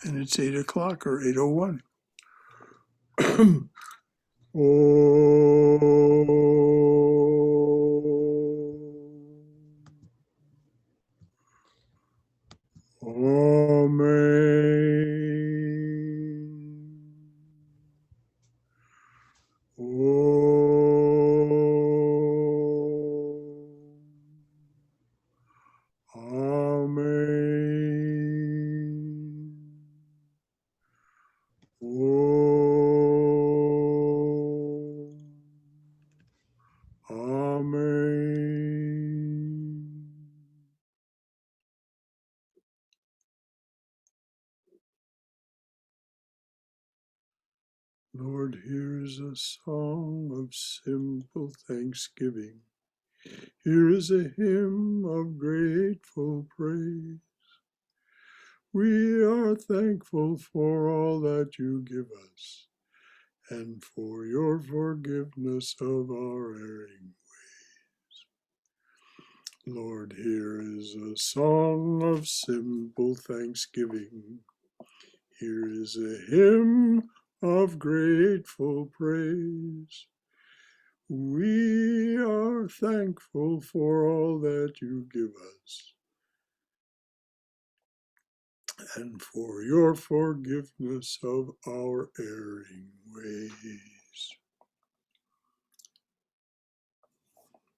And it's 8 o'clock or 8:01. Oh. Amen. Amen. Amen. Lord, here's a song of simple thanksgiving. Here is a hymn of grateful praise. We are thankful for all that you give us and for your forgiveness of our erring. Lord, here is a song of simple thanksgiving. Here is a hymn of grateful praise. We are thankful for all that you give us and for your forgiveness of our erring ways.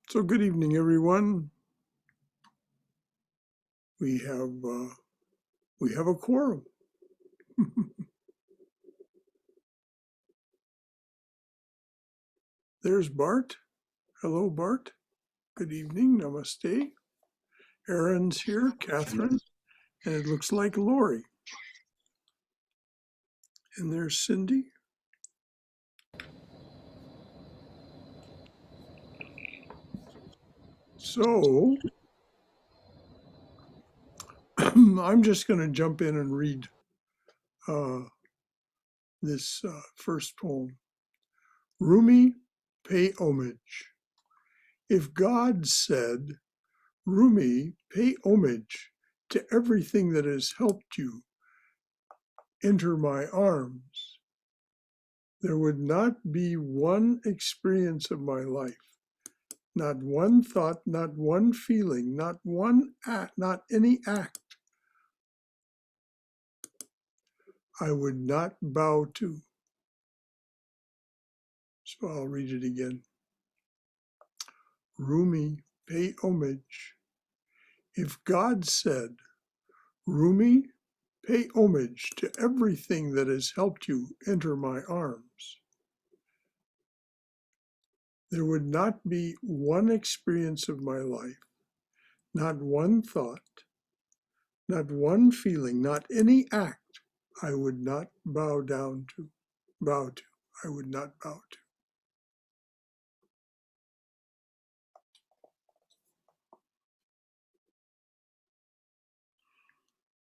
So good evening, everyone. We have a quorum. There's Bart. Hello, Bart. Good evening. Namaste. Aaron's here, Catherine, and it looks like Lori. And there's Cindy. So I'm just going to jump in and read this first poem. Rumi, pay homage. If God said, Rumi, pay homage to everything that has helped you enter my arms, there would not be one experience of my life, not one thought, not one feeling, not one act, not any act I would not bow to. So I'll read it again. Rumi, pay homage. If God said, Rumi, pay homage to everything that has helped you enter my arms, there would not be one experience of my life, not one thought, not one feeling, not any act I would not bow to. I would not bow to.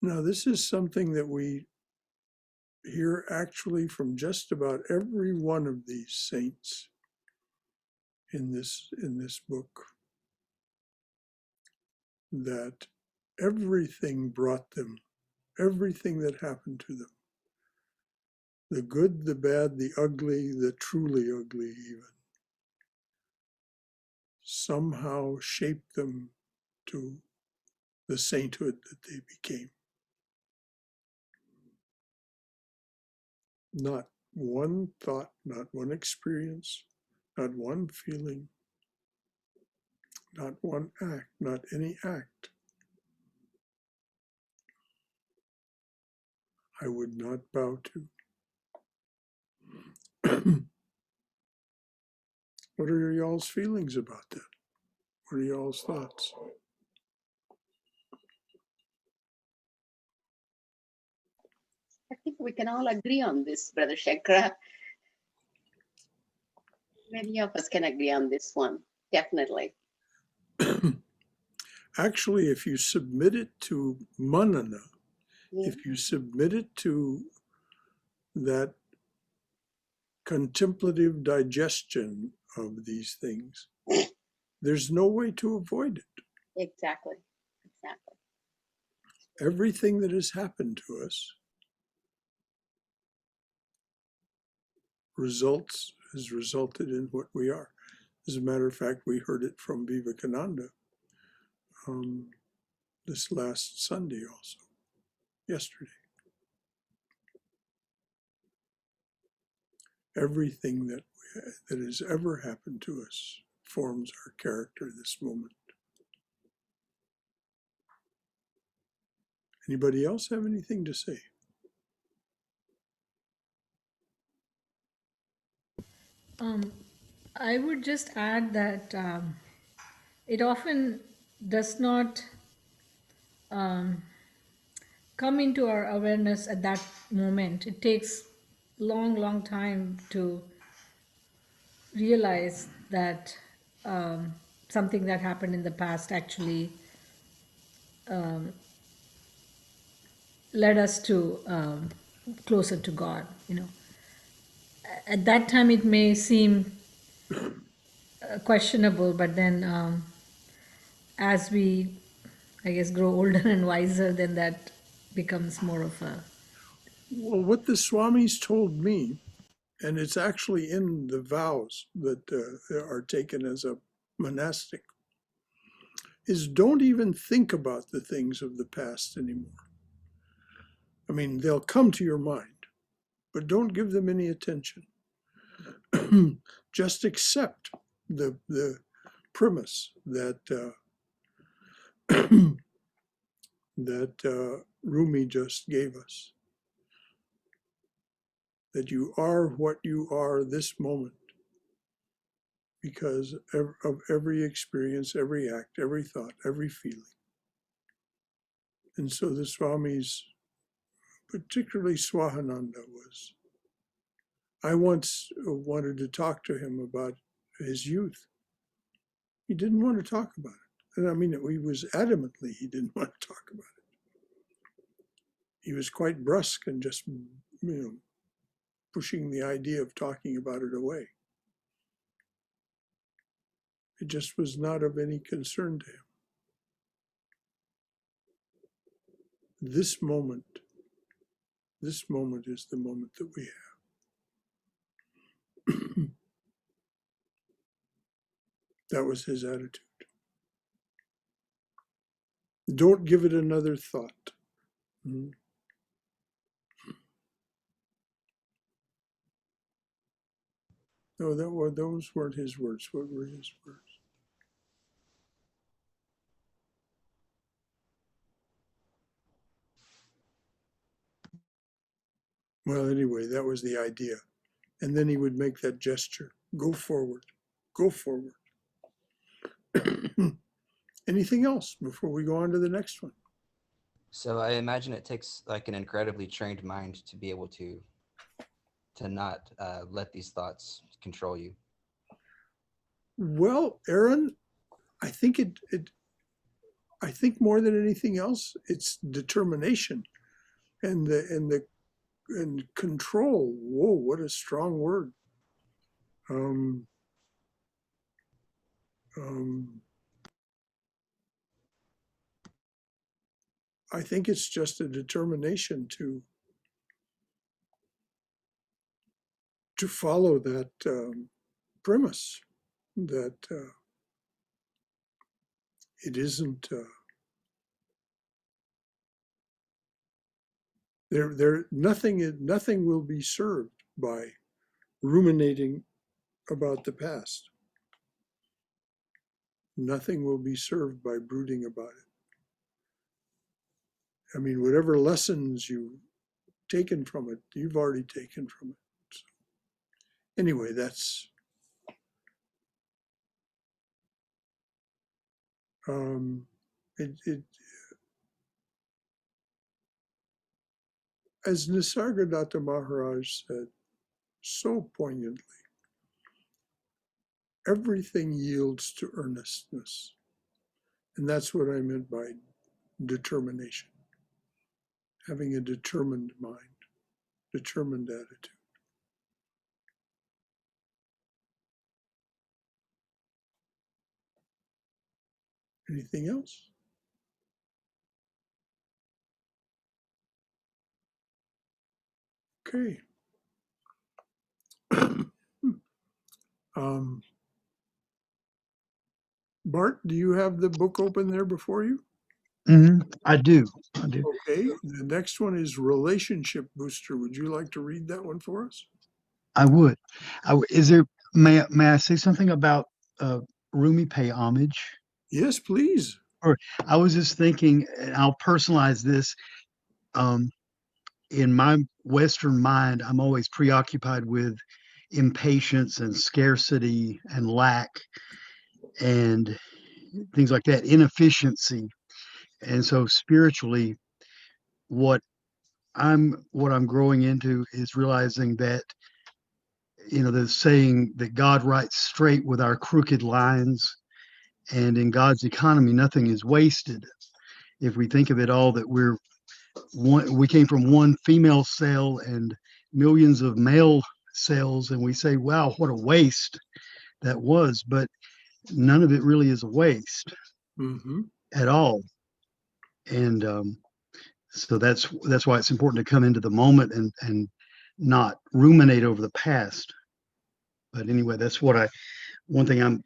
Now, this is something that we hear actually from just about every one of these saints in this book, that everything brought them, everything that happened to them, the good, the bad, the ugly, the truly ugly even, somehow shaped them to the sainthood that they became. Not one thought, not one experience, not one feeling, not one act, not any act I would not bow to. What are y'all's feelings about that? What are y'all's thoughts? I think we can all agree on this, Brother Shankara. Many of us can agree on this one, definitely. Actually, if you submit it to manana, if you submit it to that contemplative digestion of these things, there's no way to avoid it. Exactly. Everything that has happened to us has resulted in what we are. As a matter of fact, we heard it from Vivekananda this last Sunday also, yesterday. Everything that has ever happened to us forms our character this moment. Anybody else have anything to say? I would just add that it often does not come into our awareness at that moment. It takes long, long time to realize that something that happened in the past actually led us to closer to God. At that time, it may seem questionable, but then as we, I guess, grow older and wiser, then that becomes more of a. Well, what the Swamis told me, and it's actually in the vows that are taken as a monastic, is don't even think about the things of the past anymore. I mean, they'll come to your mind, but don't give them any attention. Just accept the premise that that Rumi just gave us. That you are what you are this moment because of every experience, every act, every thought, every feeling. And so the Swamis, particularly Swahananda, was. I once wanted to talk to him about his youth. He didn't want to talk about it. And I mean, he was adamantly, he didn't want to talk about it. He was quite brusque and just, pushing the idea of talking about it away. It just was not of any concern to him. This moment is the moment that we have. That was his attitude. Don't give it another thought. Mm-hmm. No, those weren't his words. What were his words? Well, anyway, that was the idea. And then he would make that gesture. Go forward. Go forward. Anything else before we go on to the next one? So I imagine it takes like an incredibly trained mind to be able to not let these thoughts control you. Well, Aaron, I think I think more than anything else, it's determination and control. Whoa, what a strong word. I think it's just a determination to follow that premise that it isn't nothing will be served by ruminating about the past. Nothing will be served by brooding about it. I mean, whatever lessons you've taken from it, you've already taken from it. So, anyway, that's it. As Nisargadatta Maharaj said so poignantly, everything yields to earnestness. And that's what I meant by determination. Having a determined mind, determined attitude. Anything else? Okay. um, Bart, do you have the book open there before you? I do. I do. Okay. The next one is Relationship Booster. Would you like to read that one for us? I would. Is there, may I say something about Rumi pay homage? Yes, please. Or I was just thinking, and I'll personalize this. Um, in my Western mind, I'm always preoccupied with impatience and scarcity and lack and things like that, inefficiency. And so spiritually, what what I'm growing into is realizing that, the saying that God writes straight with our crooked lines, and in God's economy, nothing is wasted. If we think of it all, that we came from one female cell and millions of male cells, and we say, wow, what a waste that was. But none of it really is a waste Mm-hmm. at all. And so that's why it's important to come into the moment and not ruminate over the past. But anyway, that's one thing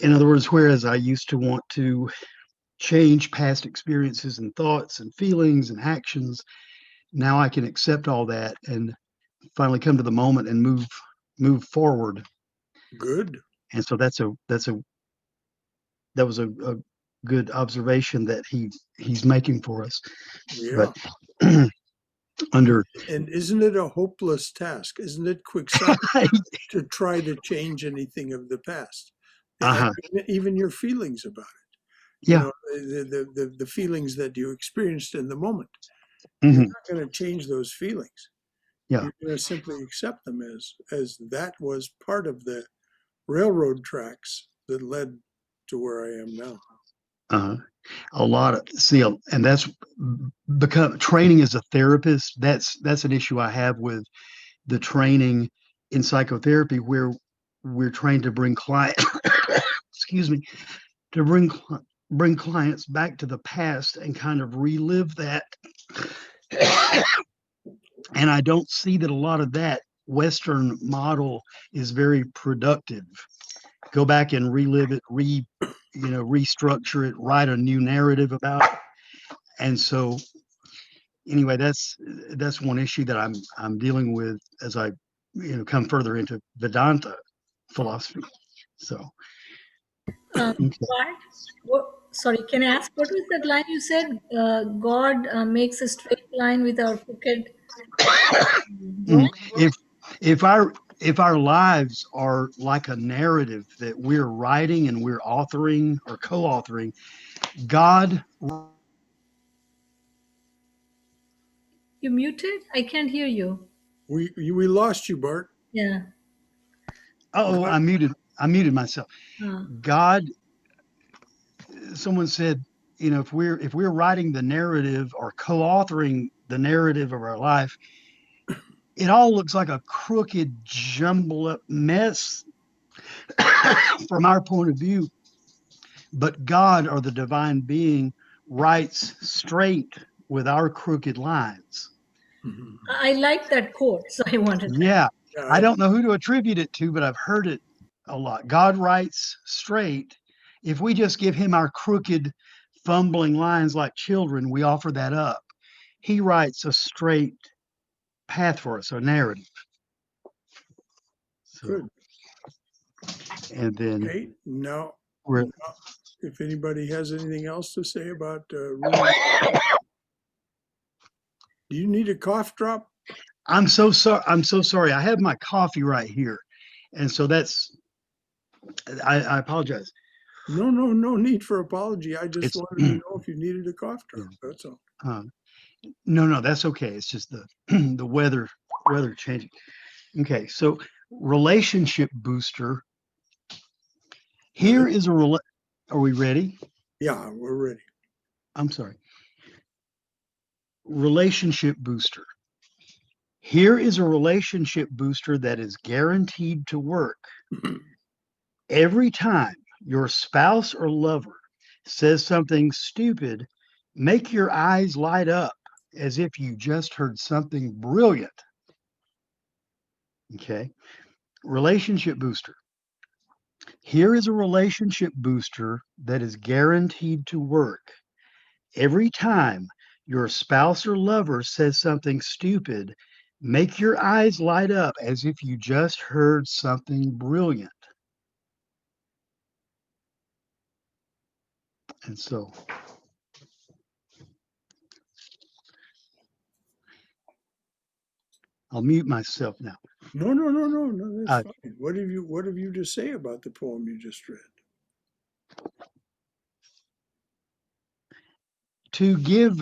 in other words, whereas I used to want to change past experiences and thoughts and feelings and actions, now I can accept all that and finally come to the moment and move forward. Good. And so that was a good observation that he's making for us. Yeah. But under And isn't it a hopeless task? Isn't it quixotic to try to change anything of the past? uh-huh. Even your feelings about it. Yeah. The feelings that you experienced in the moment. Mhm. You're not going to change those feelings. Yeah. You're going to simply accept them as that was part of the railroad tracks that led to where I am now. Uh-huh. A lot of and that's become training as a therapist. That's an issue I have with the training in psychotherapy, where we're trained to bring client excuse me, to bring clients back to the past and kind of relive that. And I don't see that a lot of that Western model is very productive. Go back and relive it, restructure it, write a new narrative about it. And so anyway, that's one issue that I'm dealing with as I come further into Vedanta philosophy. So okay. Sorry, can I ask what was that line you said? God makes a straight line with our crooked Mm. drawing? If our lives are like a narrative that we're writing and we're authoring or co-authoring, God. You muted? I can't hear you. We lost you, Bart. Yeah. Oh, God, I muted myself. Uh, God, someone said, if we're writing the narrative or co-authoring the narrative of our life, it all looks like a crooked, jumbled up mess from our point of view. But God, or the divine being, writes straight with our crooked lines. mhm. I like that quote, so I wanted that. Yeah, Yeah, I don't know who to attribute it to, but I've heard it a lot. God writes straight. If we just give him our crooked, fumbling lines like children, we offer that up. He writes a straight path for us, a narrative. So, good. and then Okay, now, we're. if anybody has anything else to say about Rumi, do you need a cough drop? I'm so sorry. I'm so sorry. I have my coffee right here, and so that's. I apologize. No need for apology. I just It's wanted to know if you needed a cough drop. yeah. That's all. No, that's okay. It's just the the weather changing. Okay, so relationship booster. Here is Are we ready? Yeah, we're ready. I'm sorry. Relationship booster. Here is a relationship booster that is guaranteed to work. Every time your spouse or lover says something stupid, make your eyes light up as if you just heard something brilliant. Okay. Relationship booster. Here is a relationship booster that is guaranteed to work. Every time your spouse or lover says something stupid, make your eyes light up as if you just heard something brilliant. And so I'll mute myself now. No, that's Uh, fine. What have you to say about the poem you just read? to give,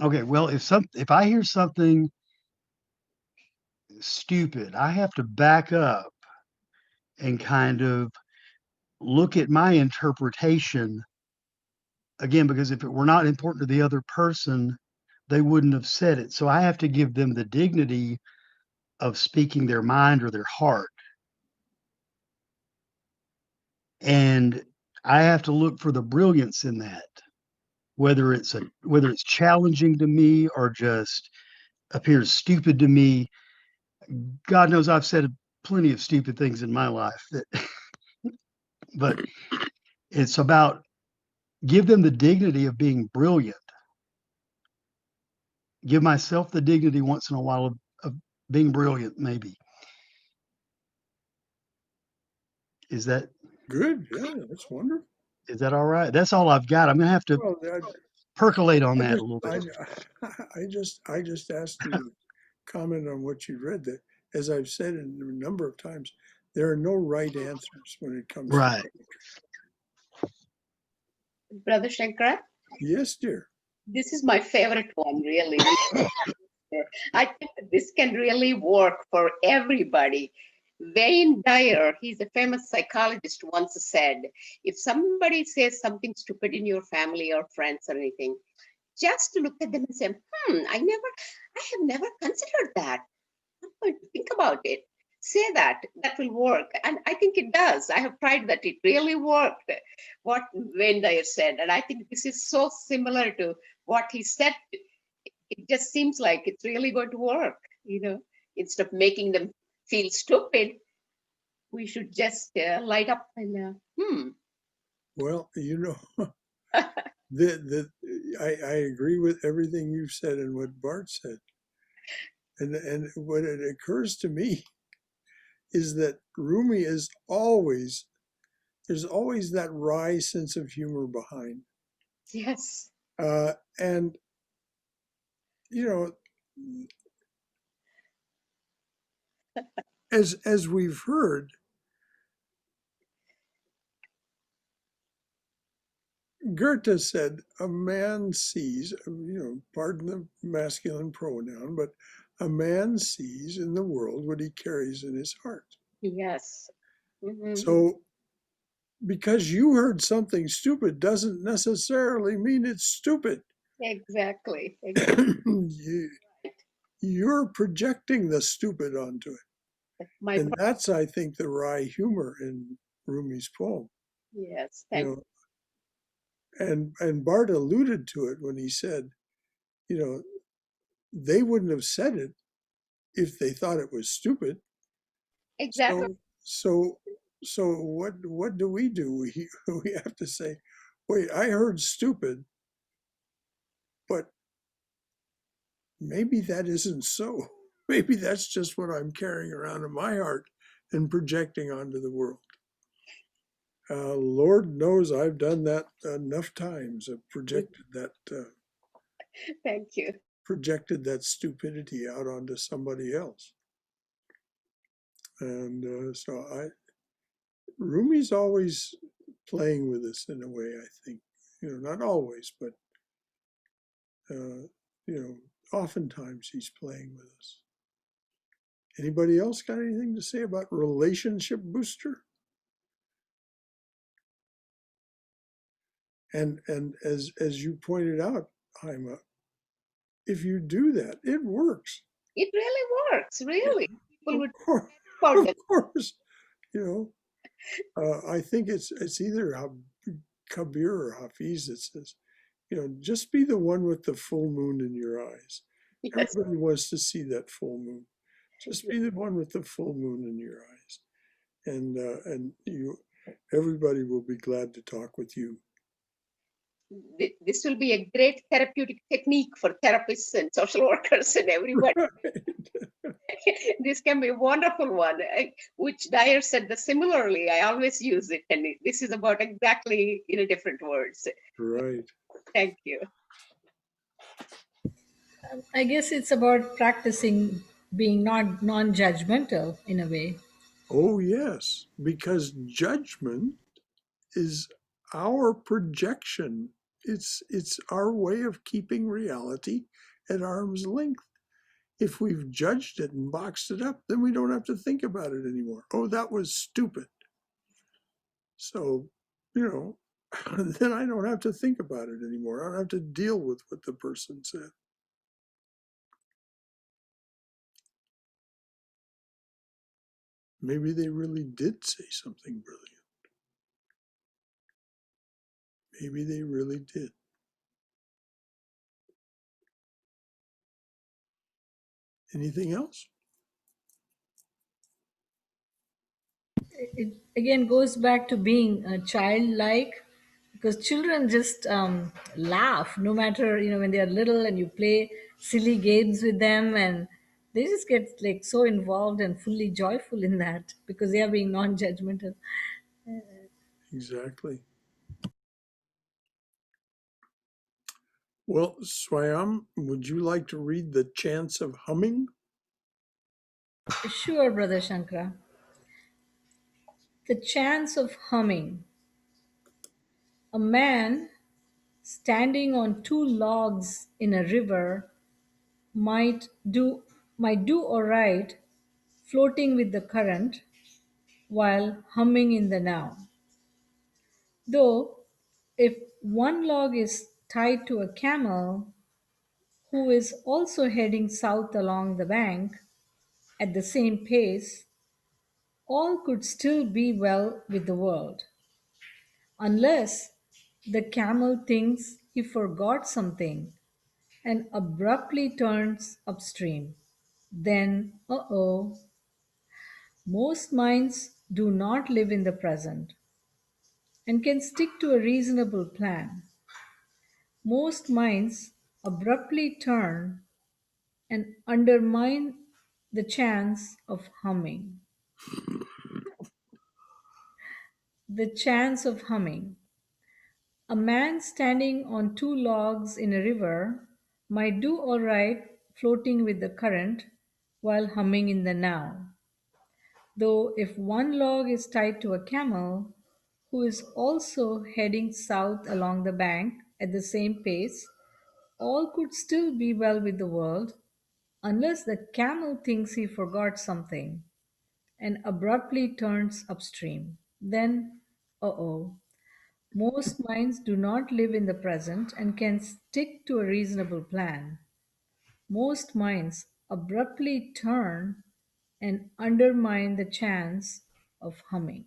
okay, well, if I hear something stupid, I have to back up and kind of look at my interpretation again, because if it were not important to the other person, they wouldn't have said it. So I have to give them the dignity of speaking their mind or their heart. And I have to look for the brilliance in that, whether it's challenging to me or just appears stupid to me. God knows I've said plenty of stupid things in my life that, but it's about give them the dignity of being brilliant. Give myself the dignity once in a while of being brilliant, maybe. Is that Good, yeah, that's wonderful. all right? That's all I've got. I'm gonna have to Well, percolate on I that a just, little bit. I just asked you to comment on what you read. That, as I've said a number of times, there are no right answers when it comes to Right. poetry. Brother Shankar, Yes, dear. this is my favorite one, really. I think this can really work for everybody. Wayne Dyer, he's a famous psychologist, once said, if somebody says something stupid in your family or friends or anything, just look at them and say, I have never considered that. I'm going to think about it. Say that will work. And I think it does. I have tried that. It really worked, what Wayne Dyer said. And I think this is so similar to what he said. It just seems like it's really going to work, instead of making them feel stupid, we should just light up and Well, I agree with everything you've said and what Bart said. And what it occurs to me is that Rumi is there's always that wry sense of humor behind. yes. And, as we've heard, Goethe said, a man sees, pardon the masculine pronoun, but a man sees in the world what he carries in his heart. Yes. Mhm. So, because you heard something stupid doesn't necessarily mean it's stupid. Exactly. You're projecting the stupid onto it. My And that's, I think, the wry humor in Rumi's poem. yes. You know, and Bart alluded to it when he said, they wouldn't have said it if they thought it was stupid. Exactly. So what do? We we have to say, wait, I heard stupid, but maybe that isn't so. Maybe that's just what I'm carrying around in my heart and projecting onto the world. Lord knows I've done that enough times. I've projected Thank you. that stupidity out onto somebody else. And Rumi's always playing with us in a way, I think. Not always, but oftentimes he's playing with us. Anybody else got anything to say about relationship booster? And as you pointed out, Haima, if you do that, it works. It really works, really. People would Of course. I think it's either Kabir or Hafiz that says, just be the one with the full moon in your eyes. Yes. Everybody wants to see that full moon. Just be the one with the full moon in your eyes, and everybody will be glad to talk with you. This will be a great therapeutic technique for therapists and social workers and everybody. This can be a wonderful one, which Dyer said that similarly. I always use it, and this is about exactly in a different words. Right. Thank you. I guess it's about practicing being not non-judgmental in a way. Oh, yes, because judgment is our projection. It's our way of keeping reality at arm's length. If we've judged it and boxed it up, then we don't have to think about it anymore. Oh, that was stupid. So, then I don't have to think about it anymore. I don't have to deal with what the person said. Maybe they really did say something brilliant. Maybe they really did. Anything else? It again goes back to being childlike, because children just laugh no matter, when they are little and you play silly games with them, and they just get like so involved and fully joyful in that because they are being non-judgmental. Exactly. Well, Swayam, would you like to read the chants of humming? Sure, Brother Shankara. The chants of humming. A man standing on two logs in a river might do might do all right floating with the current while humming in the now. Though if one log is tied to a camel who is also heading south along the bank at the same pace, all could still be well with the world, unless the camel thinks he forgot something and abruptly turns upstream. Then, most minds do not live in the present and can stick to a reasonable plan. Most minds abruptly turn and undermine the chance of humming. The chance of humming. A man standing on two logs in a river might do all right floating with the current while humming in the now. Though if one log is tied to a camel who is also heading south along the bank at the same pace, all could still be well with the world, unless the camel thinks he forgot something and abruptly turns upstream. Then, most minds do not live in the present and can stick to a reasonable plan. Most minds abruptly turn and undermine the chance of humming.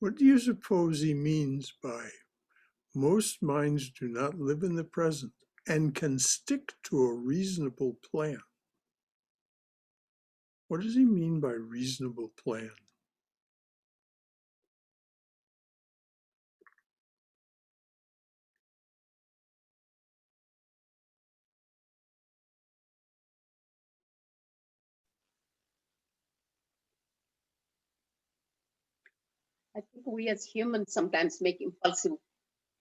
What do you suppose he means by most minds do not live in the present and can stick to a reasonable plan? What does he mean by reasonable plan? I think we as humans sometimes make impulsive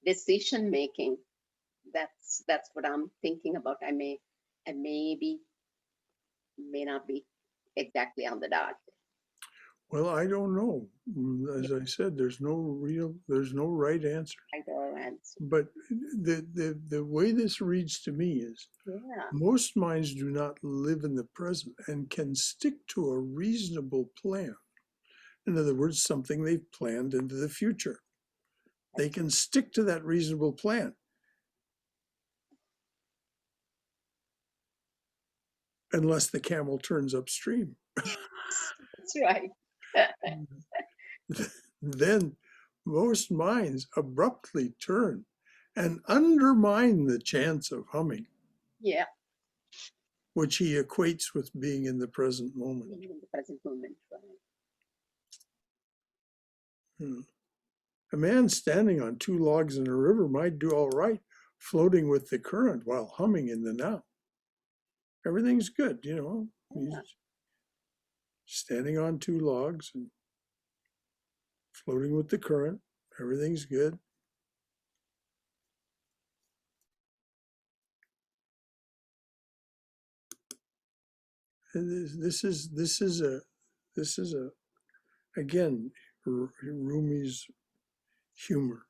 decision making. That's what I'm thinking about. I may not be exactly on the dot. Well, I don't know. As I said, there's no right answer. I don't answer. But the way this reads to me is Yeah. most minds do not live in the present and can stick to a reasonable plan. In other words, something they've planned into the future. They can stick to that reasonable plan. Unless the camel turns upstream. That's right. Then most minds abruptly turn and undermine the chance of humming, Yeah. which he equates with being in the present moment. Being in the present moment. Right. A man standing on two logs in a river might do all right floating with the current while humming in the now. Everything's good, you know. Yeah. He's standing on two logs and floating with the current. Everything's good. And this is a again Rumi's humor.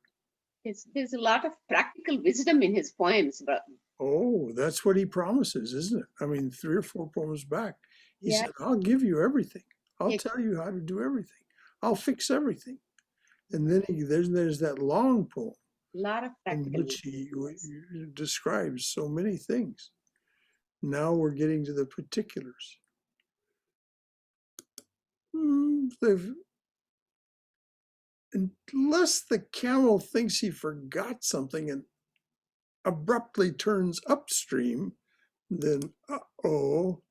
There's a lot of practical wisdom in his poems, but Oh, that's what he promises, isn't it? I mean, 3 or 4 poems back, he yeah, said, "I'll give you everything. I'll Yeah. tell you how to do everything. I'll fix everything." And then there's that long poem a lot of in practical which he wisdom. describes so many things. Now we're getting to the particulars. Unless the camel thinks he forgot something and abruptly turns upstream, then uh-oh.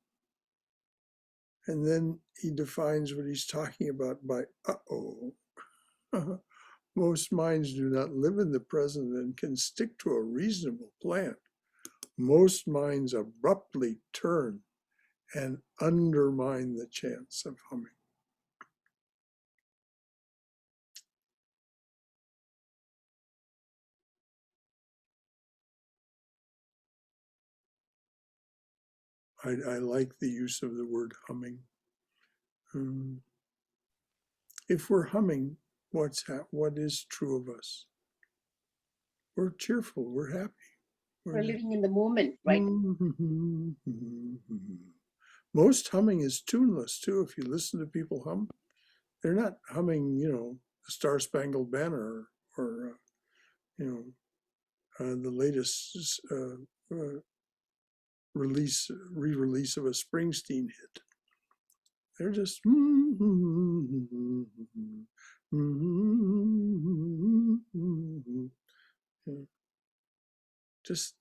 And then he defines what he's talking about by uh-oh. Most minds do not live in the present and can stick to a reasonable plan. Most minds abruptly turn and undermine the chance of humming. I like the use of the word humming. If we're humming, what is true of us? We're cheerful, we're happy. We're living in the moment, right? Most humming is tuneless too. If you listen to people hum, they're not humming, you know, the Star Spangled Banner or you know, the latest re-release of a Springsteen hit. They're just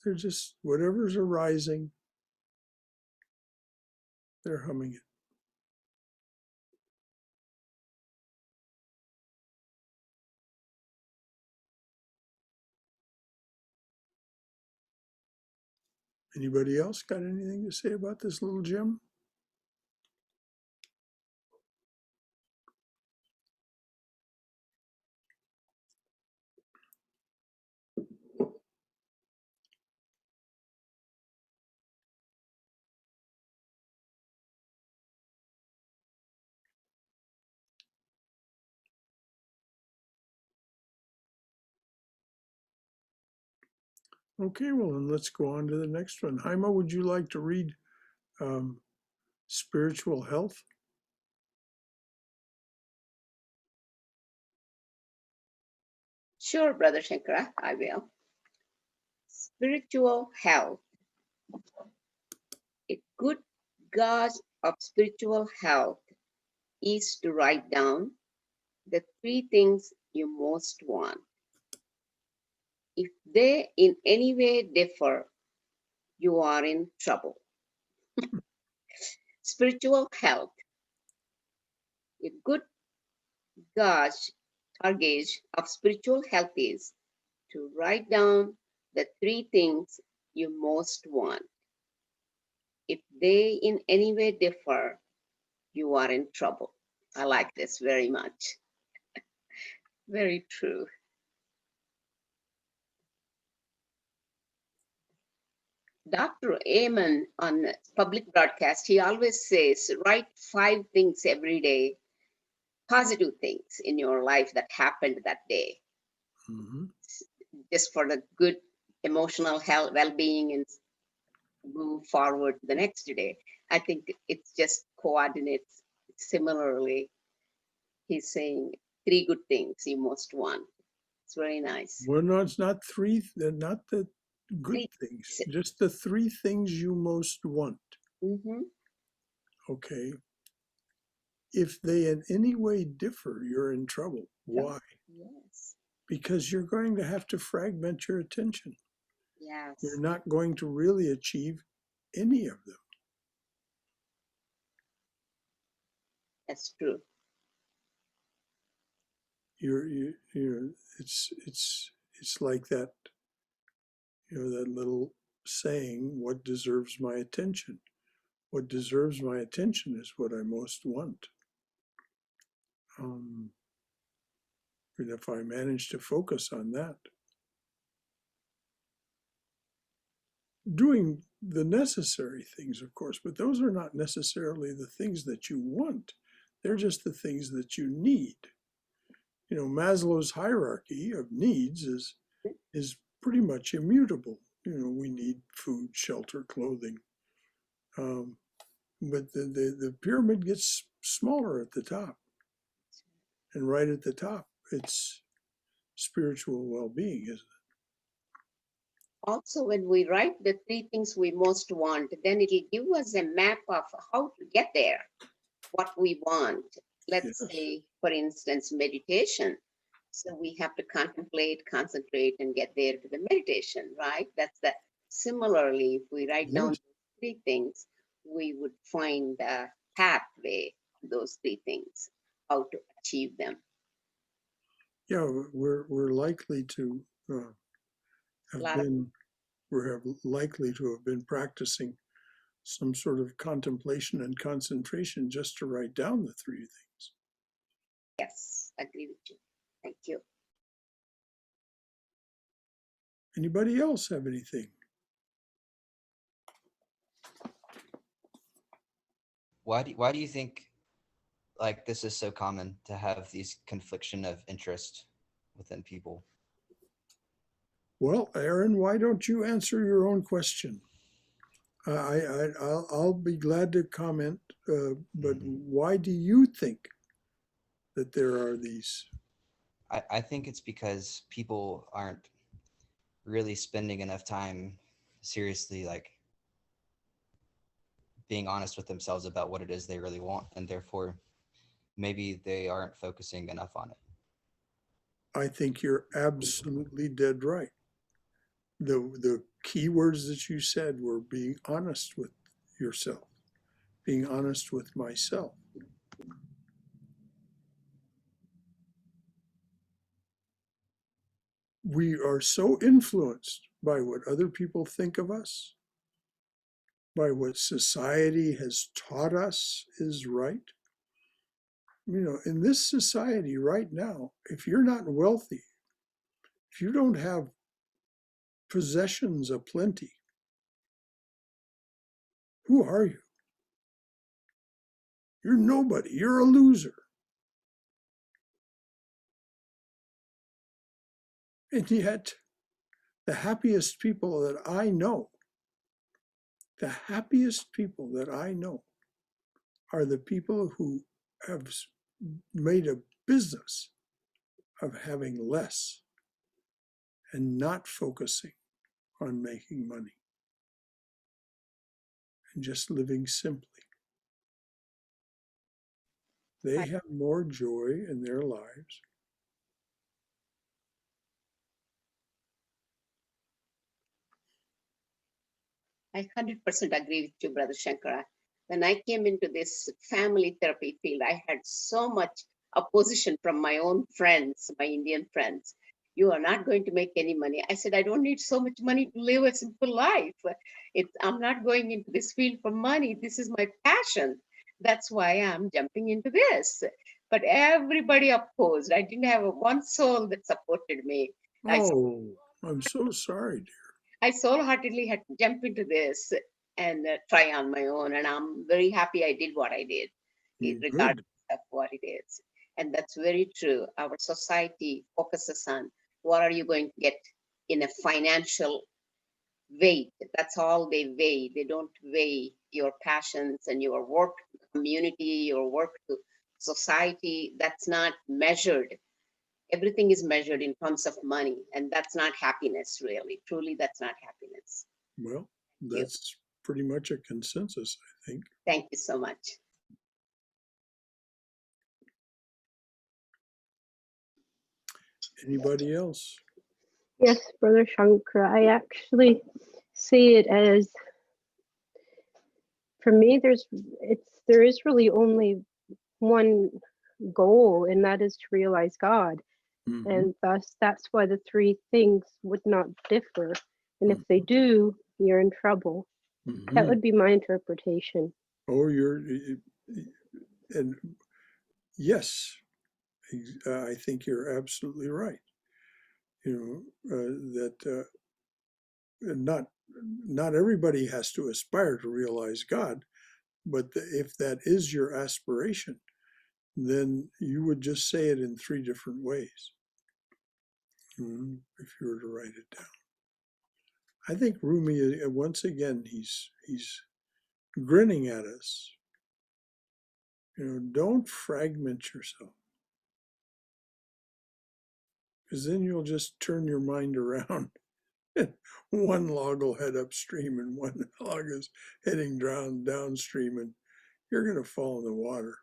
they're just whatever's arising, they're humming it. Anybody else got anything to say about this little gem? Okay, well, then let's go on to the next one. Haima, would you like to read Spiritual Health? Sure, Brother Shankara, I will. Spiritual health. A good gauge of spiritual health is to write down the 3 things you most want. If they in any way differ, you are in trouble. Spiritual health. A good gauge of spiritual health is to write down the 3 things you most want. If they in any way differ, you are in trouble. I like this very much. Very true. Dr. Amen on public broadcast, he always says, write 5 things every day, positive things in your life that happened that day, Mhm. just for the good emotional health, well-being, and move forward the next day. I think it's just coordinates similarly. He's saying 3 good things you most want. It's very nice. Well, no, it's not not the good 3 things, things. just the 3 things you most want. Mhm. Okay. If they in any way differ, you're in trouble. Why? Yes. Because you're going to have to fragment your attention. Yes. You're not going to really achieve any of them. That's true. You're it's like that, that little saying, what deserves my attention? What deserves my attention is what I most want. And if I manage to focus on that, doing the necessary things, of course, but those are not necessarily the things that you want. They're just the things that you need. Maslow's hierarchy of needs is pretty much immutable. We need food, shelter, clothing. But the pyramid gets smaller at the top. And right at the top, it's spiritual well-being, isn't it? Also, when we write the 3 things we most want, then it'll give us a map of how to get there, what we want. Let's Yes. say, for instance, meditation. So we have to contemplate, concentrate, and get there to the meditation, right? That's the similarly, if we write down Yes. 3 things, we would find a pathway to those 3 things, how to achieve them. Yeah, we're likely to Lot of- we're likely to have been practicing some sort of contemplation and concentration just to write down the 3 things. Yes, agree with you. Thank you. Anybody else have anything? Why do you think like this is so common to have these confliction of interest within people? Well, Aaron, why don't you answer your own question? I'll be glad to comment, but why do you think that there are these? I think it's because people aren't really spending enough time seriously like being honest with themselves about what it is they really want, and therefore maybe they aren't focusing enough on it. I think you're absolutely dead right. The key words that you said were being honest with yourself, being honest with myself. We are so influenced by what other people think of us, by what society has taught us is right. In this society right now, if you're not wealthy, if you don't have possessions aplenty, who are you? You're nobody. You're a loser. And yet, the happiest people that I know, are the people who have made a business of having less and not focusing on making money and just living simply. They have more joy in their lives. I 100% agree with you, Brother Shankara. When I came into this family therapy field, I had so much opposition from my own friends, my Indian friends. You are not going to make any money. I said, I don't need so much money to live a simple life. I'm not going into this field for money. This is my passion. That's why I'm jumping into this. But everybody opposed. I didn't have one soul that supported me. I Oh, I'm so sorry, dear. I wholeheartedly had to jump into this and try on my own. And I'm very happy I did what I did, regardless Good. of what it is. And that's very true. Our society focuses on what are you going to get in a financial weight. That's all they weigh. They don't weigh your passions and your work community, your work to society. That's not measured. Everything is measured in terms of money, and that's not happiness, really. Truly, that's not happiness. Well, Thank you. that's pretty much a consensus, I think. Thank you so much. Anybody else? Yes, Brother Shankar, I actually see it as, for me, there is really only one goal, and that is to realize God. Mhm. And thus, that's why the three things would not differ. And if they do, you're in trouble. That Mhm. would be my interpretation. Oh, and yes, I think you're absolutely right. That not everybody has to aspire to realize God, but if that is your aspiration, then you would just say it in three different ways. If you were to write it down, I think Rumi, once again, he's grinning at us. Don't fragment yourself, because then you'll just turn your mind around. One log will head upstream and one log is heading downstream, and you're going to fall in the water.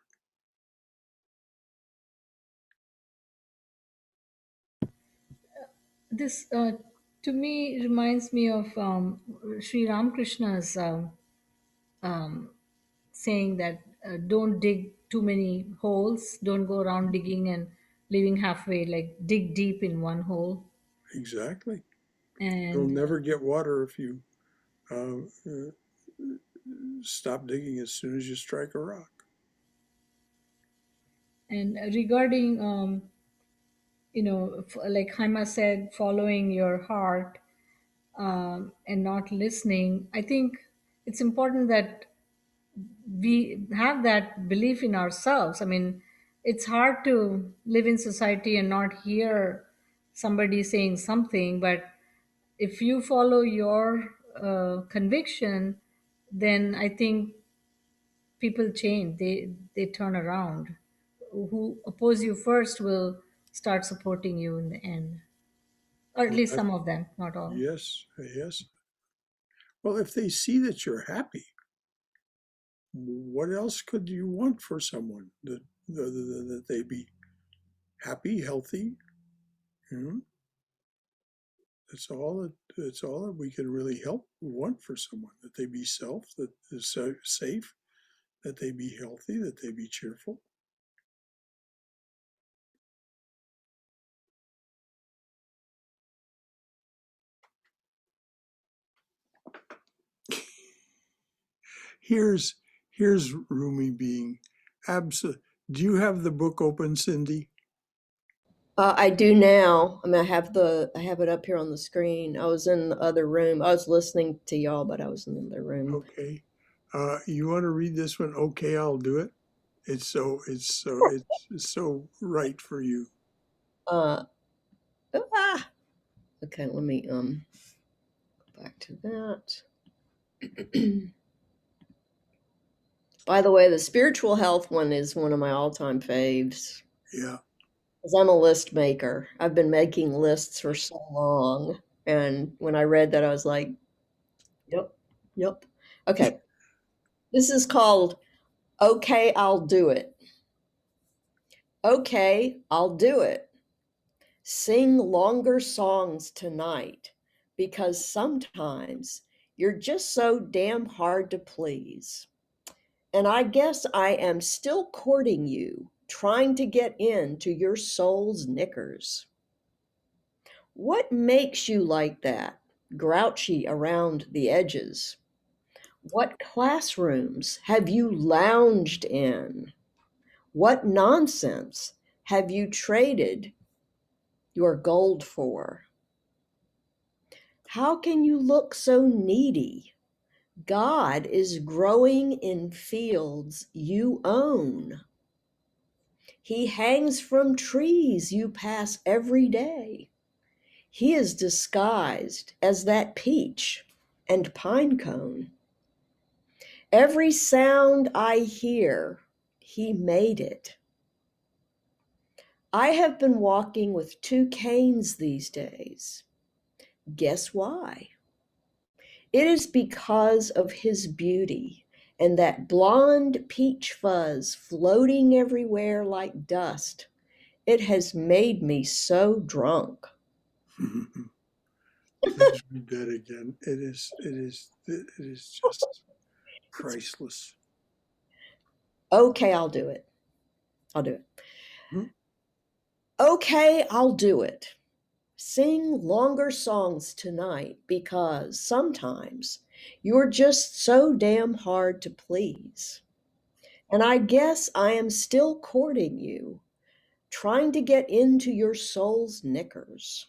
This, to me, reminds me of Sri Ramakrishna's saying that don't dig too many holes, don't go around digging and leaving halfway, like dig deep in one hole. Exactly. You'll And never get water if you uh, stop digging as soon as you strike a rock. regarding like Haima said, following your heart, and not listening, I think it's important that we have that belief in ourselves. I mean, it's hard to live in society and not hear somebody saying something, but if you follow your conviction, then I think people change. They turn around. Who oppose you first will start supporting you in the end, or at Well, least some of them, not all. yes, yes. Well, if they see that you're happy, what else could you want for someone other than that they be happy, healthy? You know, that's all that we can really want for someone. That they be that is safe, that they be healthy, that they be cheerful. Here's Rumi being absolute. Do you have the book open, Cindy? I do now. I mean, I have it up here on the screen. I was in the other room. I was listening to y'all, but I was in the other room. Okay. You want to read this one? Okay, I'll do it. It's so right for you. Okay, let me go back to that. By the way, the spiritual health one is one of my all-time faves. Yeah. Because I'm a list maker. I've been making lists for so long. And when I read that, I was like, yep, yep. Okay. This is called Okay, I'll Do It. Okay, I'll do it. Sing longer songs tonight because sometimes you're just so damn hard to please. And I guess I am still courting you, trying to get into your soul's knickers. What makes you like that, grouchy around the edges? What classrooms have you lounged in? What nonsense have you traded your gold for? How can you look so needy? God is growing in fields you own. He hangs from trees you pass every day. He is disguised as that peach and pine cone. Every sound I hear, he made it. I have been walking with 2 canes these days. Guess why? It is because of his beauty and that blonde peach fuzz floating everywhere like dust. It has made me so drunk. Please read that again. It is just priceless. Okay, I'll do it. I'll do it. Hmm? Okay, I'll do it. Sing longer songs tonight because sometimes you're just so damn hard to please. And I guess I am still courting you, trying to get into your soul's knickers.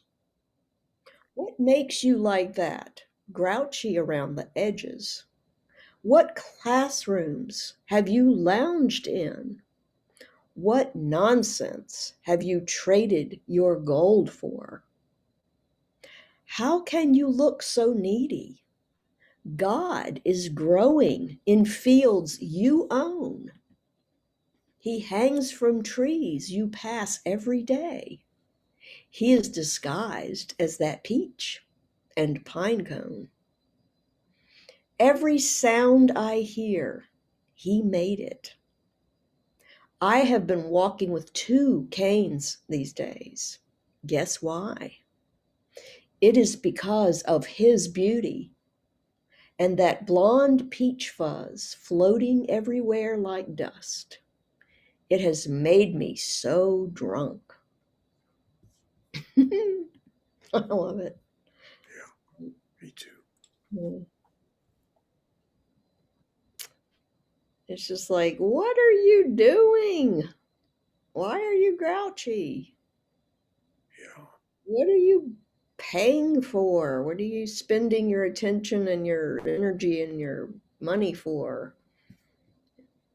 What makes you like that, grouchy around the edges? What classrooms have you lounged in? What nonsense have you traded your gold for? How can you look so needy? God is growing in fields you own. He hangs from trees you pass every day. He is disguised as that peach and pine cone. Every sound I hear, he made it. I have been walking with 2 canes these days. Guess why? It is because of his beauty and that blonde peach fuzz floating everywhere like dust. It has made me so drunk. I love it. Me too. Mm. It's just like, what are you doing? Why are you grouchy? Yeah. What are you paying for? What are you spending your attention and your energy and your money for?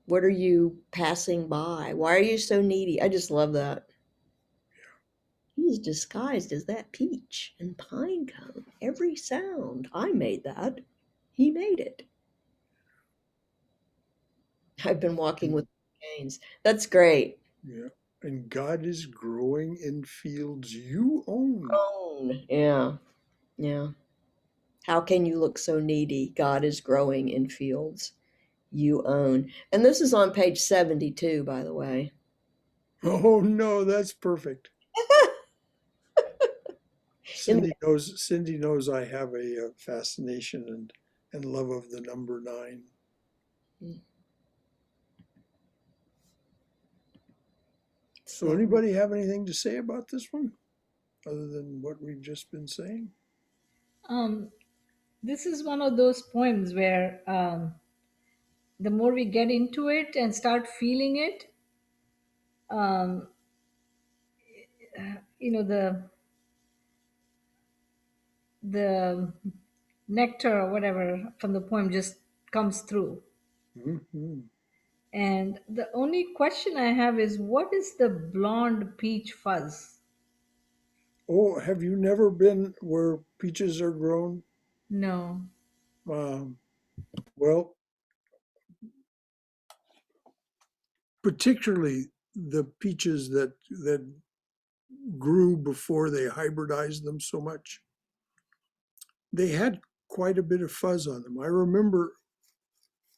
What are you passing by? Why are you so needy? I just love that. He's disguised as that peach and pine cone. Every sound. I made that. He made it. I've been walking with canes. That's great. Yeah. And God is growing in fields you own. Own. Yeah. Yeah. How can you look so needy? God is growing in fields you own. And this is on page 72, by the way. Oh no, that's perfect. In the, Cindy knows I have a fascination and love of the number 9. So anybody have anything to say about this one other than what we've just been saying? Um, this is one of those poems where the more we get into it and start feeling it, um, you know, the nectar or whatever from the poem just comes through. Hmm. And the only question I have is, what is the blonde peach fuzz? Oh, have you never been where peaches are grown? No. Um, well, particularly the peaches that grew before they hybridized them so much, they had quite a bit of fuzz on them. I remember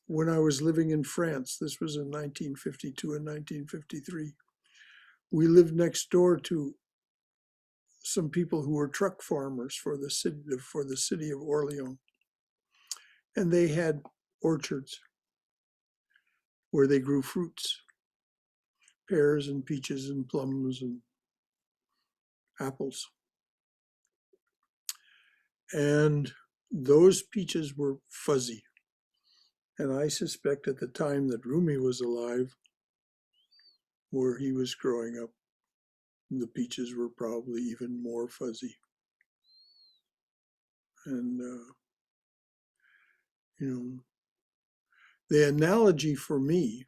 when I was living in France, this was in 1952 and 1953, we lived next door to some people who were truck farmers for the city of Orleans. And they had orchards where they grew fruits, pears and peaches and plums and apples. And those peaches were fuzzy. And I suspect at the time that Rumi was alive, where he was growing up, the peaches were probably even more fuzzy. And, you know, the analogy for me,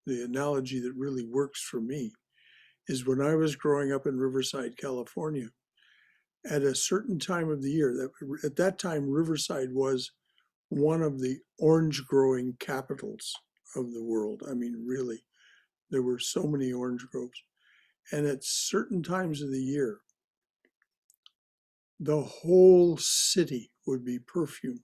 the analogy that really works for me, is when I was growing up in Riverside, California, at a certain time of the year, that at that time, Riverside was one of the orange growing capitals of the world. I mean, really, there were so many orange groves. And at certain times of the year, the whole city would be perfumed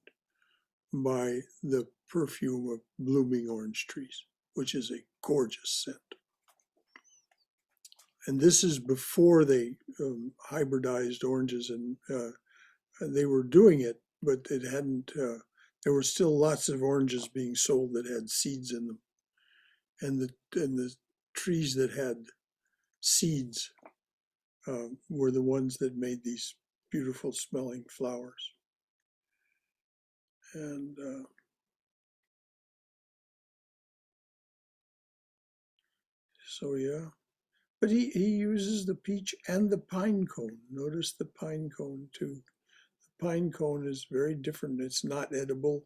by the perfume of blooming orange trees, which is a gorgeous scent. And this is before they hybridized oranges, and they were doing it, but it hadn't. There were still lots of oranges being sold that had seeds in them, and the trees that had seeds were the ones that made these beautiful smelling flowers. And so, yeah. But he uses the peach and the pine cone. Notice the pine cone too. The pine cone is very different. It's not edible.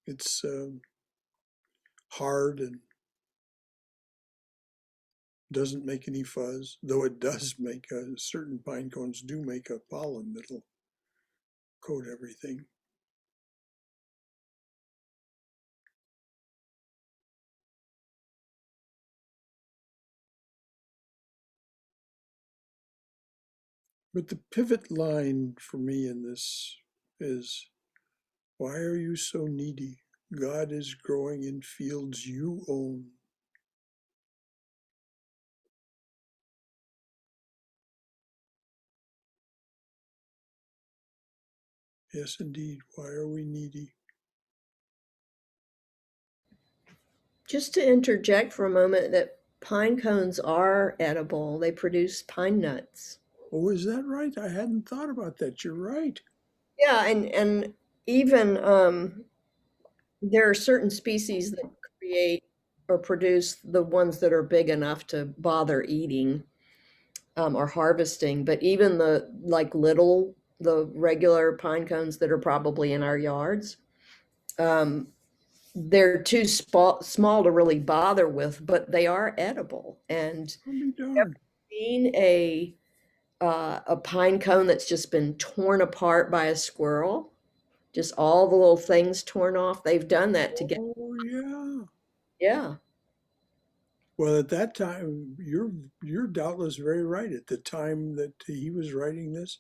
It's hard and doesn't make any fuzz, though it does make certain pine cones do make a pollen that'll coat everything. But the pivot line for me in this is, why are you so needy? God is growing in fields you own. Yes, indeed. Why are we needy? Just to interject for a moment, that pine cones are edible. They produce pine nuts. Oh, is that right? I hadn't thought about that. You're right. Yeah, and even there are certain species that create or produce the ones that are big enough to bother eating or harvesting. But even the the regular pine cones that are probably in our yards, um, they're too small to really bother with, but they are edible. And I'll be darned. seen a pine cone that's just been torn apart by a squirrel, just all the little things torn off. They've done that to get, Oh, yeah. yeah, Well, at that time, you're doubtless very right. At the time that he was writing this,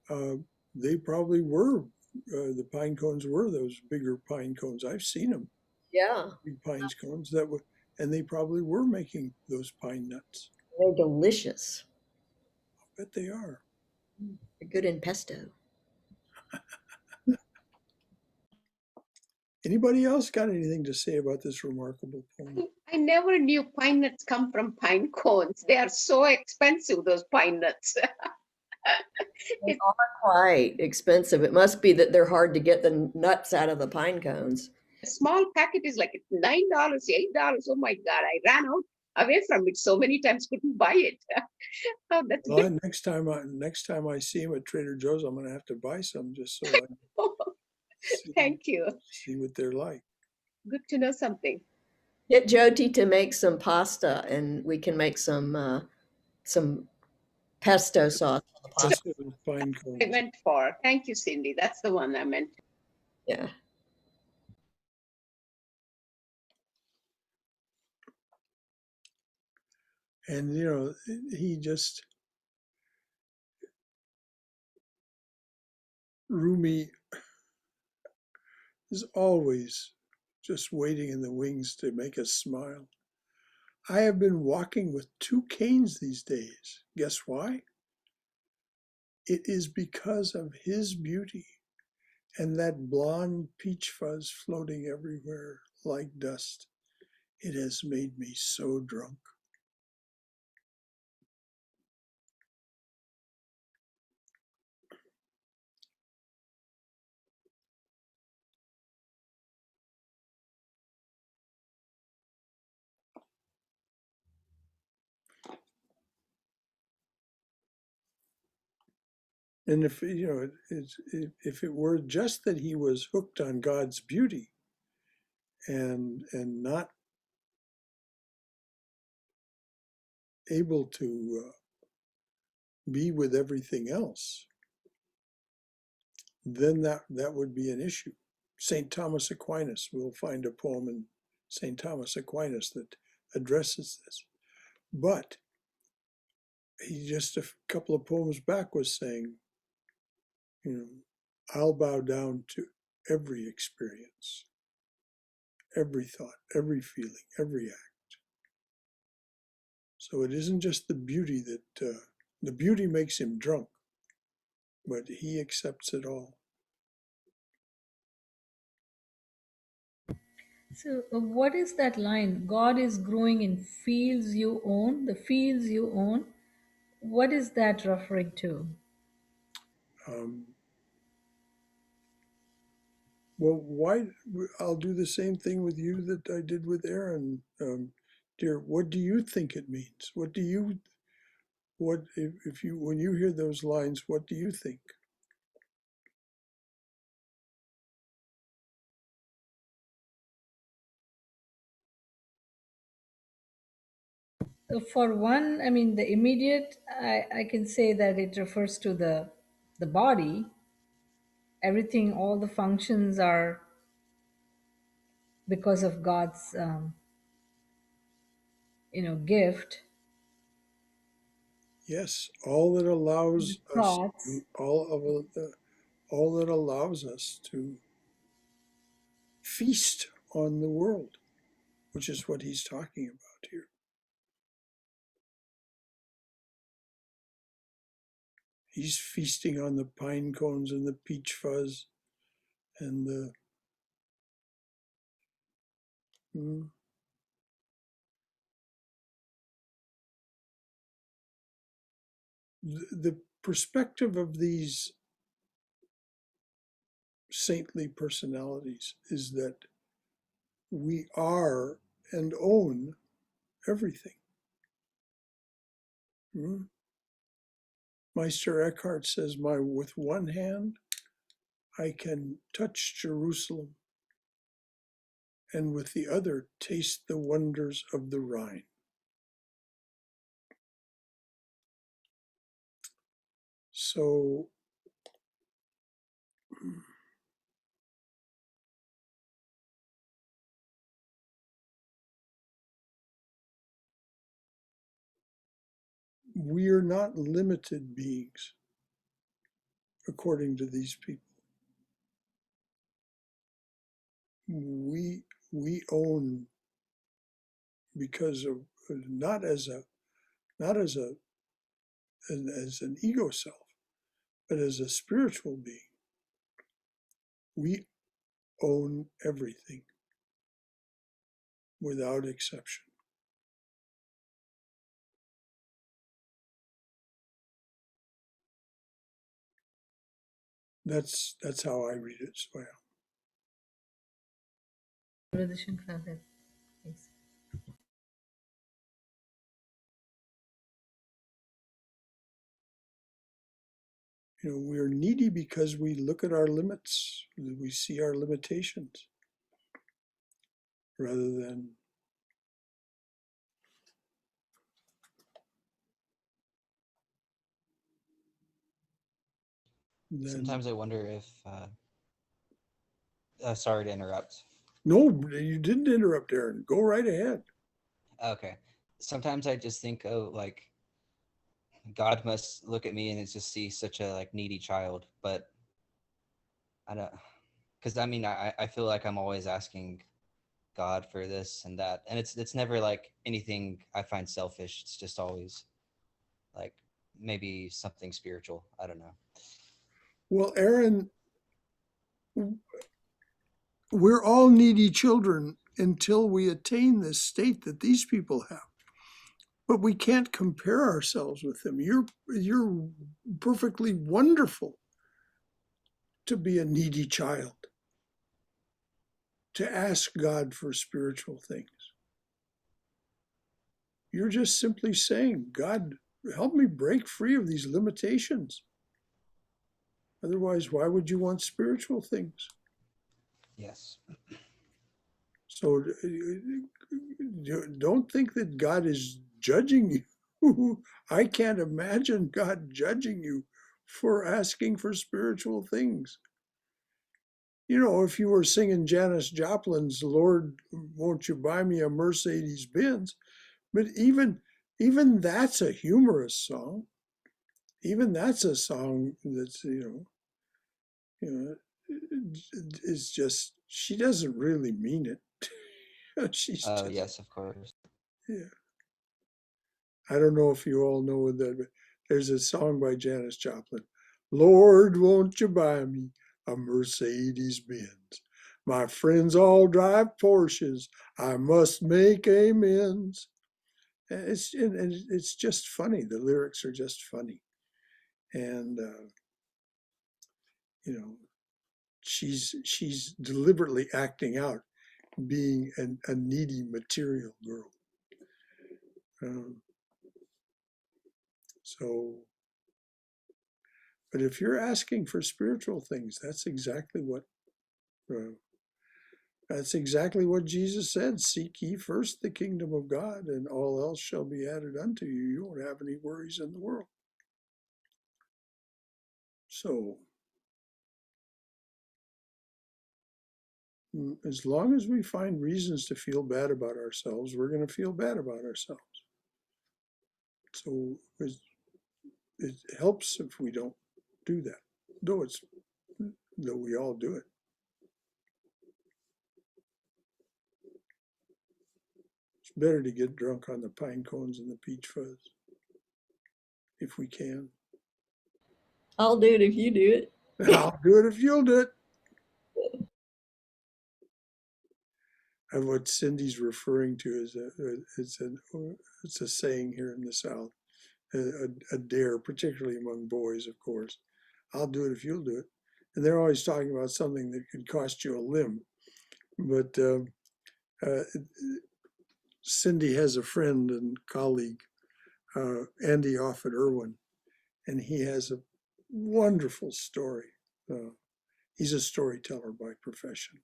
uh, they probably were the pine cones were those bigger pine cones. I've seen them, yeah, big pine cones that were, and they probably were making those pine nuts. they're delicious. I bet they are. They're good in pesto. Anybody else got anything to say about this remarkable poem? I never knew pine nuts come from pine cones. They are so expensive, those pine nuts. They are quite expensive. It must be that they're hard to get the nuts out of the pine cones. A small packet is like $9, $8. Oh my God, I ran out away from it so many times, couldn't buy it. Oh, that's good. Well, next time I see him at Trader Joe's, I'm going to have to buy some just so I can Thank you. see what they're like. Good to know something. Get Jyoti to make some pasta, and we can make some pesto sauce on the pasta. Just little pine cones. I meant for. Thank you, Cindy. That's the one I meant. Yeah. And you know, he just Rumi is always just waiting in the wings to make us smile. I have been walking with two canes these days. Guess why? It is because of his beauty and that blonde peach fuzz floating everywhere like dust. It has made me so drunk. And if if it were just that he was hooked on God's beauty and not able to be with everything else, then that would be an issue. St. Thomas Aquinas, we'll find a poem in St. Thomas Aquinas that addresses this. But he just a couple of poems back was saying, I'll bow down to every experience, every thought, every feeling, every act. So it isn't just the beauty that, the beauty makes him drunk, but he accepts it all. So, what is that line? God is growing in fields you own, the fields you own. What is that referring to? Well, why? I'll do the same thing with you that I did with Aaron. Dear, what do you think it means? What if you, when you hear those lines, what do you think? For one, I mean, the immediate, I can say that it refers to the body. Everything, all the functions are because of God's, gift. Yes, all that allows us, Thoughts. all that allows us to feast on the world, which is what he's talking about here. He's feasting on the pine cones and the peach fuzz and the perspective of these saintly personalities is that we are and own everything. Meister Eckhart says, with one hand, I can touch Jerusalem, and with the other, taste the wonders of the Rhine. So, we are not limited beings, according to these people. We own, because of not as an ego self, but as a spiritual being. We own everything without exception. That's how I read it, Swaya. Thanks. We're needy because we look at our limits, we see our limitations, rather than Sometimes I wonder if, sorry to interrupt. No, you didn't interrupt, Aaron. Go right ahead. Okay. Sometimes I just think, oh, like, God must look at me and just see such a needy child, but I don't, because I mean, I feel like I'm always asking God for this and that, and it's never like anything I find selfish. It's just always like maybe something spiritual. I don't know. Well, Aaron, we're all needy children until we attain this state that these people have. But we can't compare ourselves with them. You're perfectly wonderful to be a needy child, to ask God for spiritual things. You're just simply saying, God, help me break free of these limitations. Otherwise, why would you want spiritual things? Yes. So don't think that God is judging you. I can't imagine God judging you for asking for spiritual things. You know, if you were singing Janis Joplin's "Lord, won't you buy me a Mercedes Benz?" But even that's a humorous song. Even that's a song that's it's just she doesn't really mean it. She's Oh, just yes, of course. yeah. I don't know if you all know that, but there's a song by Janis Joplin. Lord, won't you buy me a Mercedes Benz? My friends all drive Porsches. I must make amends. It's just funny. The lyrics are just funny, and you know she's deliberately acting out being a needy material girl. Um, so, but if you're asking for spiritual things, uh, that's exactly what Jesus said. Seek ye first the kingdom of God, and all else shall be added unto you. You won't have any worries in the world. So, as long as we find reasons to feel bad about ourselves, we're going to feel bad about ourselves. So, it helps if we don't do that, though we all do it. It's better to get drunk on the pine cones and the peach fuzz if we can. I'll do it if you do it. I'll do it if you'll do it. And what Cindy's referring to is it's a saying here in the South, a dare, particularly among boys, of course. I'll do it if you'll do it. And they're always talking about something that could cost you a limb. But uh, Cindy has a friend and colleague, Andy Offit Irwin, and he has a wonderful story. He's a storyteller by profession.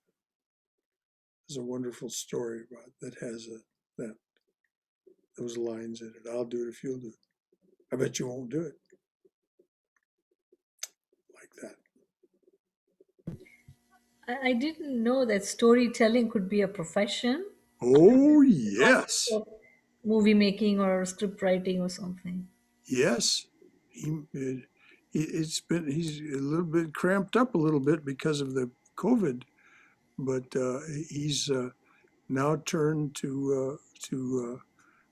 There's a wonderful story about that has that those lines in it. I'll do it if you'll do it. I bet you won't do it like that. I didn't know that storytelling could be a profession. Oh Not just yes, for movie making or script writing or something. yes. He's a little bit cramped up a little bit because of the COVID, but he's now turned to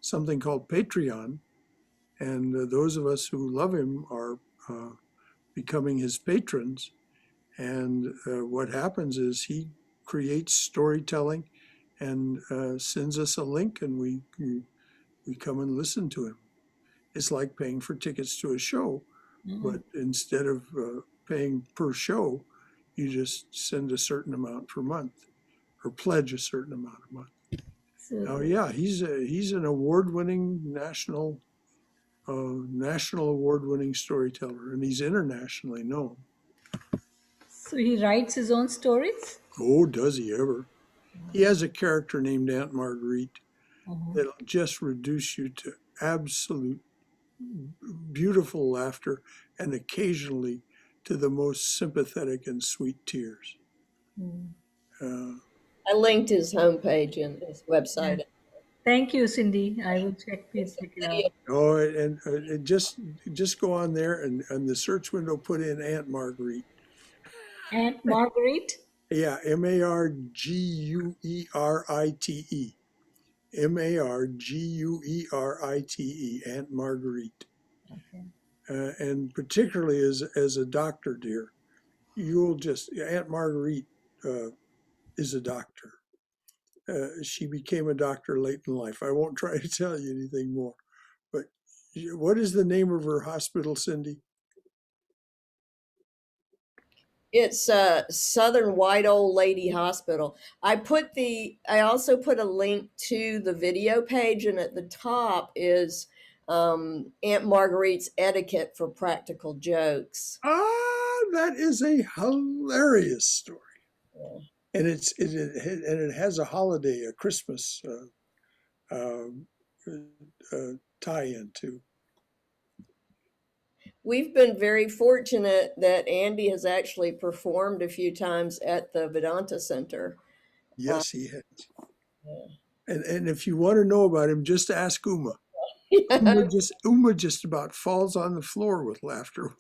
something called Patreon, and those of us who love him are becoming his patrons. And what happens is he creates storytelling and sends us a link, and we come and listen to him. It's like paying for tickets to a show, but instead of paying per show, you just send a certain amount per month or pledge a certain amount a month. Oh So, yeah, he's an award-winning national award-winning storyteller, and he's internationally known. so he writes his own stories? Oh, does he ever? He has a character named Aunt Marguerite that'll just reduce you to absolute beautiful laughter and occasionally to the most sympathetic and sweet tears. Uh, I linked his homepage and his Yeah. website. Thank you, Cindy. I will check It's a it video. out. oh, and just go on there and the search window put in Aunt Marguerite. Aunt Marguerite? Yeah, Marguerite. Marguerite, Aunt Marguerite. Okay. And particularly as a doctor, dear, you'll just, Aunt Marguerite is a doctor. She became a doctor late in life. I won't try to tell you anything more. But what is the name of her hospital, Cindy? It's Southern White Old Lady Hospital. I also put a link to the video page, and at the top is Aunt Marguerite's Etiquette for Practical Jokes. Ah, that is a hilarious story. Yeah. And it has a holiday, a Christmas um, tie-in too. We've been very fortunate that Andy has actually performed a few times at the Vedanta Center. Yes, he has. Yeah. And if you want to know about him, just ask Uma. Uma just about falls on the floor with laughter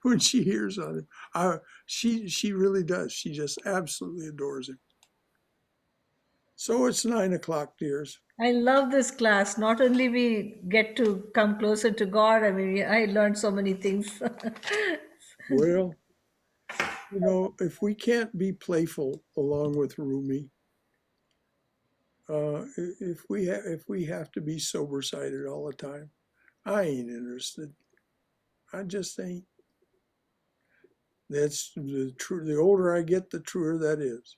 when she hears on him. She really does. She just absolutely adores him. So it's 9 o'clock, dears. I love this class. Not only we get to come closer to God, I mean, I learned so many things. Well, if we can't be playful along with Rumi, if we have to be sober sided all the time, I ain't interested. I just ain't. That's the true. The older I get, the truer that is.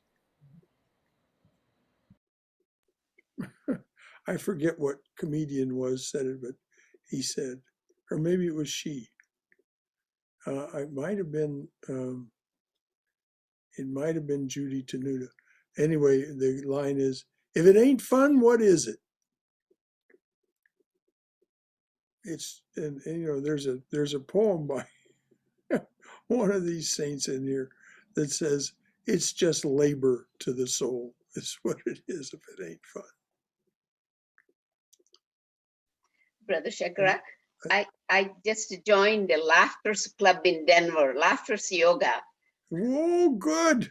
I forget what comedian said it, but he said, or maybe it was she. It might have been. It might have been Judy Tenuta. Anyway, the line is, "If it ain't fun, what is it?" It's and there's a poem by one of these saints in here that says, "It's just labor to the soul." Is what it is if it ain't fun. Brother Shankara, I just joined the Laughter's Club in Denver, Laughter's Yoga. Oh, good.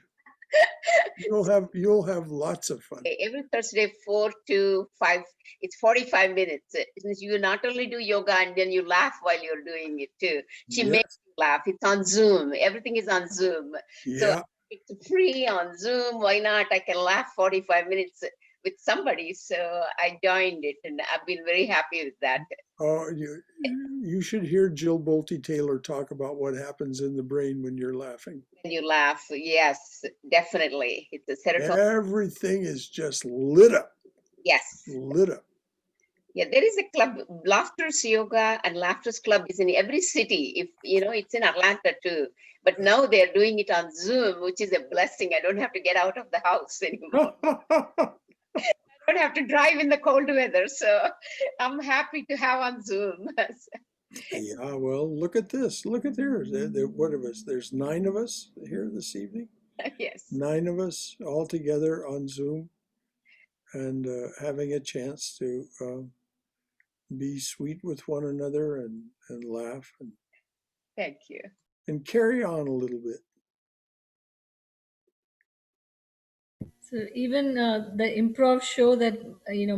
You'll have lots of fun. Every Thursday, 4 to 5, it's 45 minutes. You not only do yoga and then you laugh while you're doing it too. She Yes. makes you laugh. It's on Zoom. Everything is on Zoom. So Yeah. it's free on Zoom. Why not? I can laugh 45 minutes with somebody. So I joined it and I've been very happy with that. Oh, you should hear Jill Bolte Taylor talk about what happens in the brain when you're laughing. When you laugh, yes, definitely. It's a serotonin. Everything is just lit up. Yes. Lit up. Yeah, there is a club, Laughter's Yoga and Laughter's Club is in every city. If it's in Atlanta too. But now they're doing it on Zoom, which is a blessing. I don't have to get out of the house anymore. I don't have to drive in the cold weather. So I'm happy to have on Zoom. Yeah, well, look at this. Look at there. What of us? There's 9 of us here this evening. Yes. 9 of us all together on Zoom and having a chance to be sweet with one another and laugh Thank you. and carry on a little bit. So even the improv show that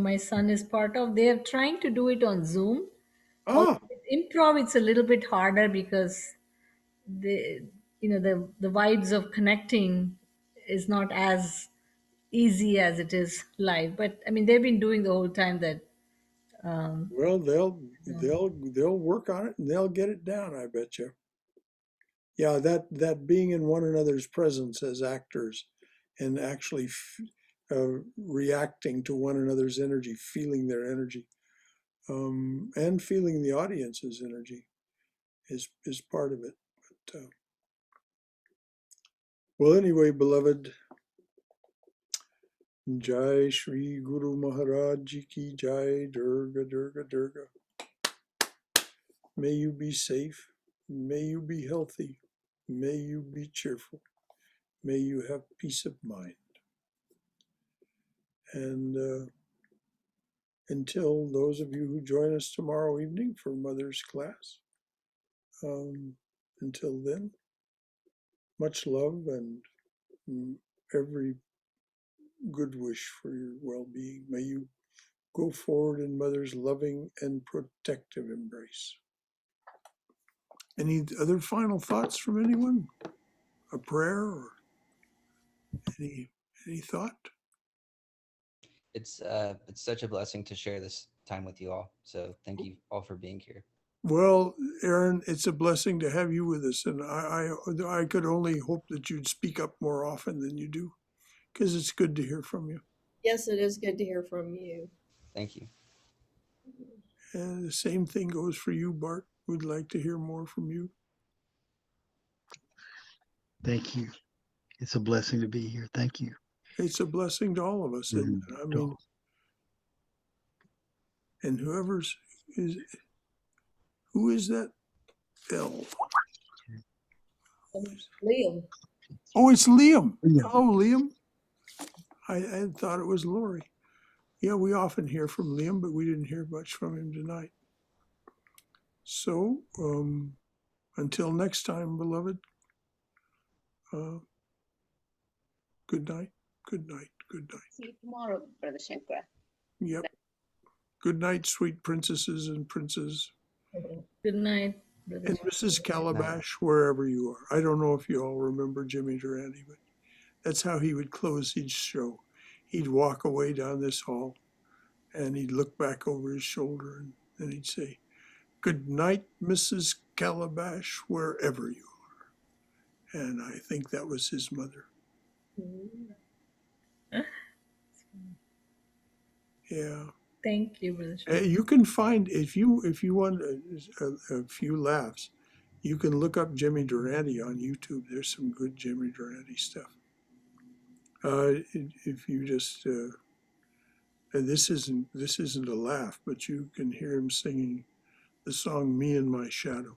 my son is part of, they are trying to do it on Zoom. Ah, Improv, it's a little bit harder because the vibes of connecting is not as easy as it is live. But I mean, they've been doing the whole time that. well, they'll work on it and they'll get it down, I bet you. Yeah, that being in one another's presence as actors and actually reacting to one another's energy, feeling their energy, and feeling the audience's energy is part of it. But, well, anyway, beloved, Jai Shri Guru Maharaj Ji Ki Jai, Durga Durga Durga. May you be safe. May you be healthy. May you be cheerful. May you have peace of mind. And until those of you who join us tomorrow evening for Mother's class, until then, much love and every good wish for your well-being. May you go forward in Mother's loving and protective embrace. Any other final thoughts from anyone? A prayer or any thought? It's such a blessing to share this time with you all. So thank you all for being here. Well, Aaron, it's a blessing to have you with us, and I could only hope that you'd speak up more often than you do, because it's good to hear from you. Yes, it is good to hear from you. Thank you. And the same thing goes for you, Bart. We'd like to hear more from you. Thank you. It's a blessing to be here. Thank you. It's a blessing to all of us, isn't it? I mean, and who is that L? Liam. Oh, it's Liam. Yeah. Hello, Liam. I thought it was Lori. Yeah, we often hear from Liam, but we didn't hear much from him tonight. So, until next time, beloved, good night, good night, good night. See you tomorrow, Brother Shankar. Yep. Good night, sweet princesses and princes, Good night, Brother. and Mrs. Calabash, wherever you are. I don't know if you all remember Jimmy Durante, but that's how he would close each show. He'd walk away down this hall, and he'd look back over his shoulder, and then he'd say, "Good night, Mrs. Calabash, wherever you are." And I think that was his mother. Yeah. Thank you, Brother Shankar. You can find, if you want a few laughs, you can look up Jimmy Durante on YouTube. There's some good Jimmy Durante stuff. If you just and this isn't a laugh, but you can hear him singing the song "Me and My Shadow."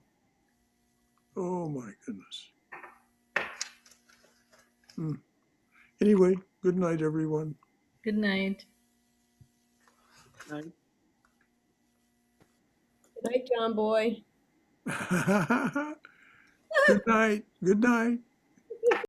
Oh my goodness. Anyway, good night, everyone. Good night. Good night, John Boy. Good night. Good night.